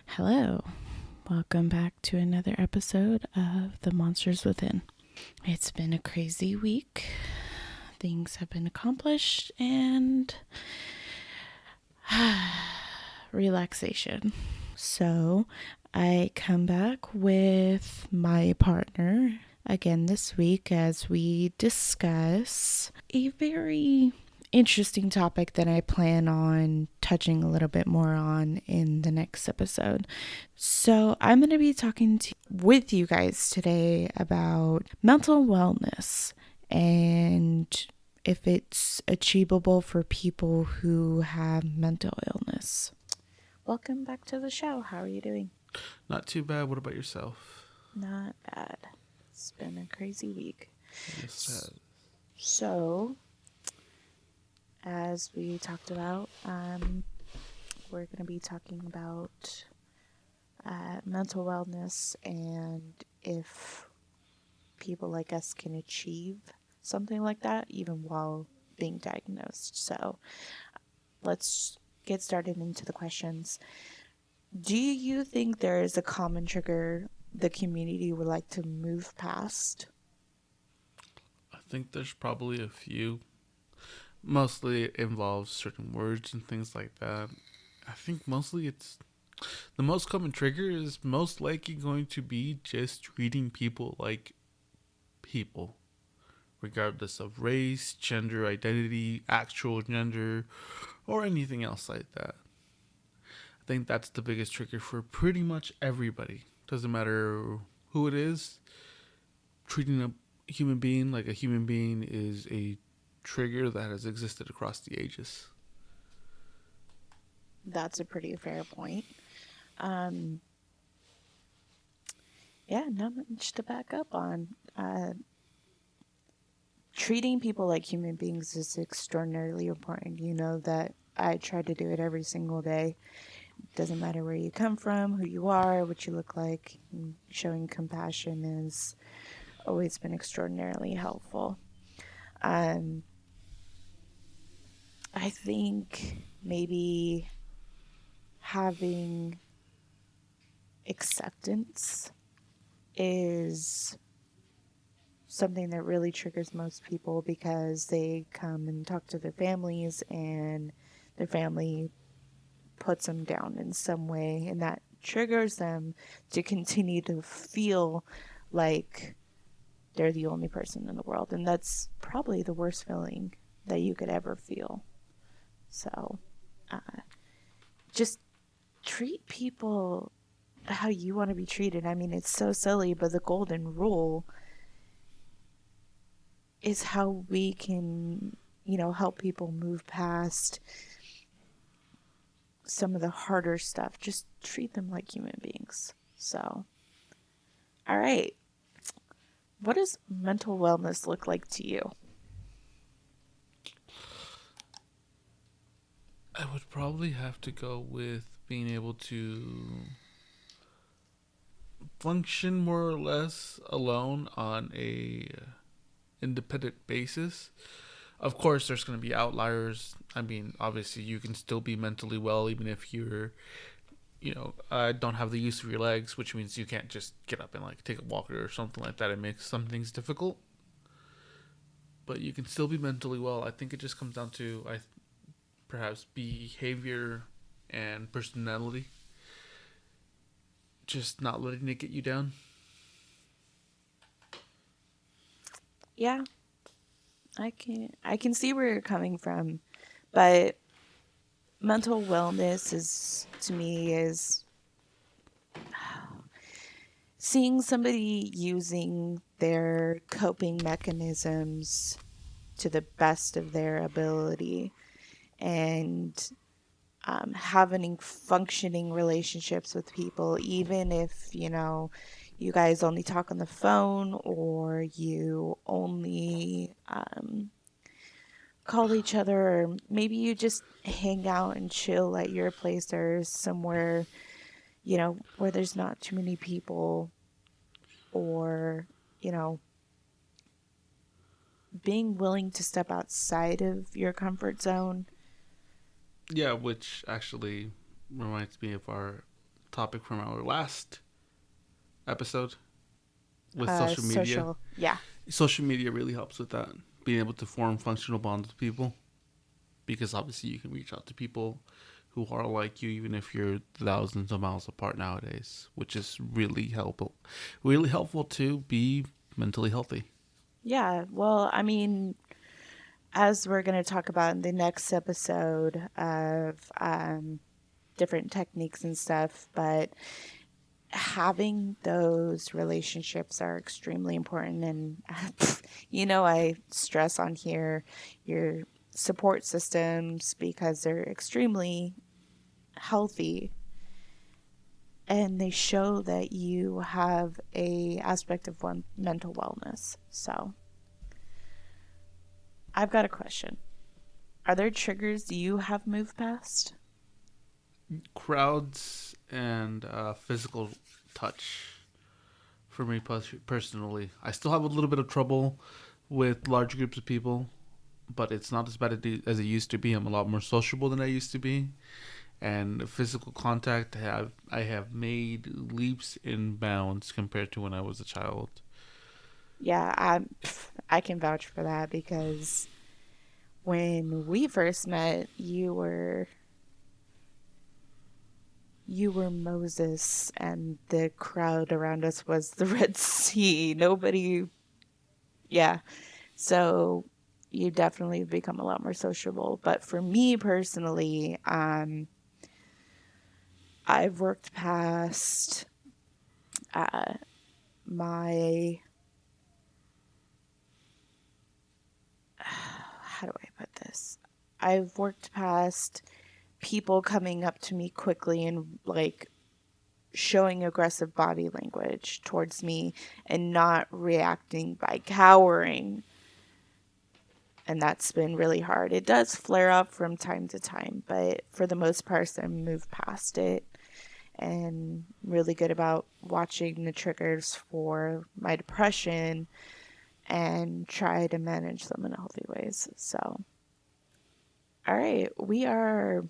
Hello, welcome back to another episode of The Monsters Within. It's been a crazy week. Things have been accomplished and relaxation. So I come back with my partner again this week as we discuss a very interesting topic that I plan on touching a little bit more on in the next episode. So I'm going to be talking with you guys today about mental wellness and if it's achievable for people who have mental illness. Welcome back to the show. How are you doing? Not too bad. What about yourself? Not bad. It's been a crazy week. Yes, So, as we talked about, we're going to be talking about mental wellness and if people like us can achieve something like that even while being diagnosed. So, let's get started into the questions. Do you think there is a common trigger the community would like to move past? I think there's probably a few. Mostly it involves certain words and things like that. I think mostly it's the most common trigger is most likely going to be just treating people like people, regardless of race, gender identity, actual gender, or anything else like that. I think that's the biggest trigger for pretty much everybody. Doesn't matter who it is, treating a human being like a human being is a trigger that has existed across the ages. That's a pretty fair point. Not much to back up on. Treating people like human beings is extraordinarily important. You know that I try to do it every single day. Doesn't matter where you come from, who you are, what you look like. Showing compassion has always been extraordinarily helpful. I think maybe having acceptance is something that really triggers most people because they come and talk to their families and their family puts them down in some way, and that triggers them to continue to feel like they're the only person in the world, and that's probably the worst feeling that you could ever feel. So just treat people how you want to be treated. I mean, it's so silly, but the golden rule is how we can, help people move past some of the harder stuff. Just treat them like human beings. So, all right. What does mental wellness look like to you? I would probably have to go with being able to function more or less alone on a independent basis. Of course, there's going to be outliers. I mean, obviously, you can still be mentally well even if you're, don't have the use of your legs, which means you can't just get up and like take a walk or something like that. It makes some things difficult, but you can still be mentally well. I think it just comes down to perhaps behavior and personality. Just not letting it get you down. Yeah. I can see where you're coming from, but mental wellness is to me is seeing somebody using their coping mechanisms to the best of their ability and having functioning relationships with people, even if, you guys only talk on the phone or you only call each other, or maybe you just hang out and chill at your place or somewhere, where there's not too many people, or, being willing to step outside of your comfort zone. Yeah, which actually reminds me of our topic from our last episode with social media. Social, yeah. Social media really helps with that. Being able to form functional bonds with people. Because obviously you can reach out to people who are like you, even if you're thousands of miles apart nowadays, which is really helpful to be mentally healthy. Yeah, well, I mean, as we're going to talk about in the next episode of different techniques and stuff, but having those relationships are extremely important. And, I stress on here your support systems because they're extremely healthy and they show that you have a aspect of one mental wellness. So I've got a question. Are there triggers you have moved past? Crowds and physical touch for me personally. I still have a little bit of trouble with large groups of people, but it's not as bad as it used to be. I'm a lot more sociable than I used to be. And physical contact, I have made leaps and bounds compared to when I was a child. Yeah, I can vouch for that because when we first met, you were Moses and the crowd around us was the Red Sea. Nobody, yeah. So you definitely become a lot more sociable. But for me personally, I've worked past uh, my, how do I put this? I've worked past people coming up to me quickly and like showing aggressive body language towards me and not reacting by cowering. And that's been really hard. It does flare up from time to time, but for the most part, I move past it and really good about watching the triggers for my depression and try to manage them in healthy ways. So, all right, we are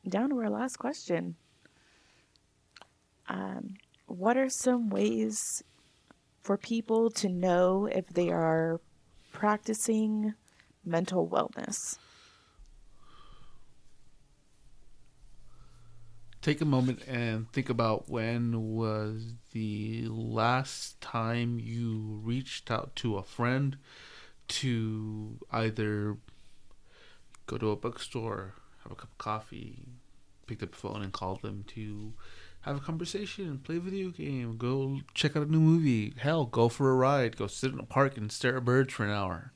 down to our last question. Um, what are some ways for people to know if they are practicing mental wellness? Take a moment and think about when was the last time you reached out to a friend to either go to a bookstore, have a cup of coffee, pick up the phone and call them to have a conversation, play a video game, go check out a new movie, hell, go for a ride, go sit in a park and stare at birds for an hour.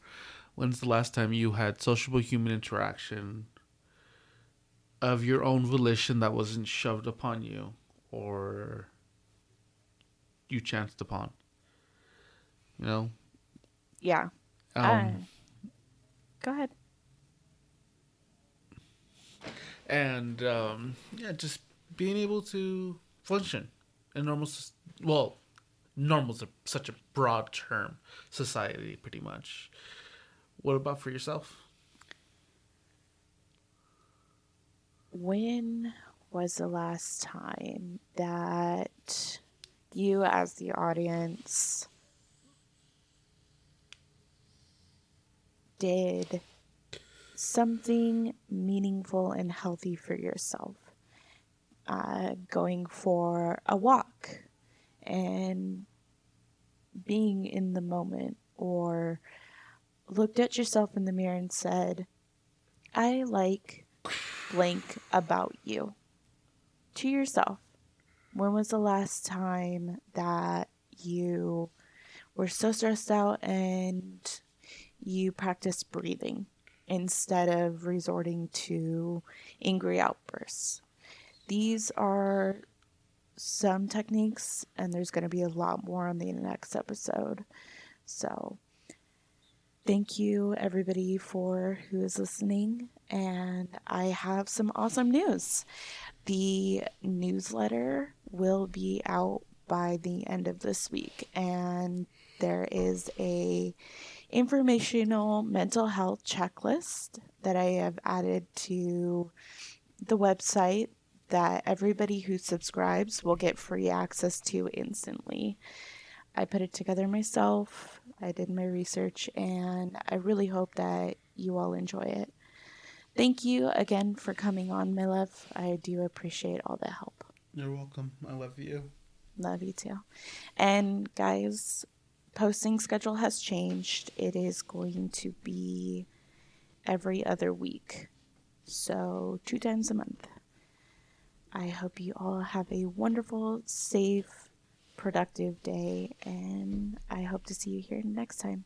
When's the last time you had sociable human interaction of your own volition that wasn't shoved upon you or you chanced upon? You know? Yeah. Uh, Um, Go ahead. and yeah, just being able to function in normal, well, normal's such a broad term, society, pretty much. What about for yourself? When was the last time that you, as the audience, did something meaningful and healthy for yourself? Going for a walk and being in the moment, or looked at yourself in the mirror and said, I like blank about you to yourself. When was the last time that you were so stressed out and you practiced breathing instead of resorting to angry outbursts? These are some techniques, and there's going to be a lot more on the next episode. So, thank you, everybody, for who is listening. And I have some awesome news. The newsletter will be out by the end of this week, and there is a informational mental health checklist that I have added to the website that everybody who subscribes will get free access to instantly. I put it together myself, I did my research, and I really hope that you all enjoy it. Thank you again for coming on, my love. I do appreciate all the help. You're welcome. I love you. Love you too. And guys, posting schedule has changed. It is going to be every other week. So 2 times a month. I hope you all have a wonderful, safe, productive day, and I hope to see you here next time.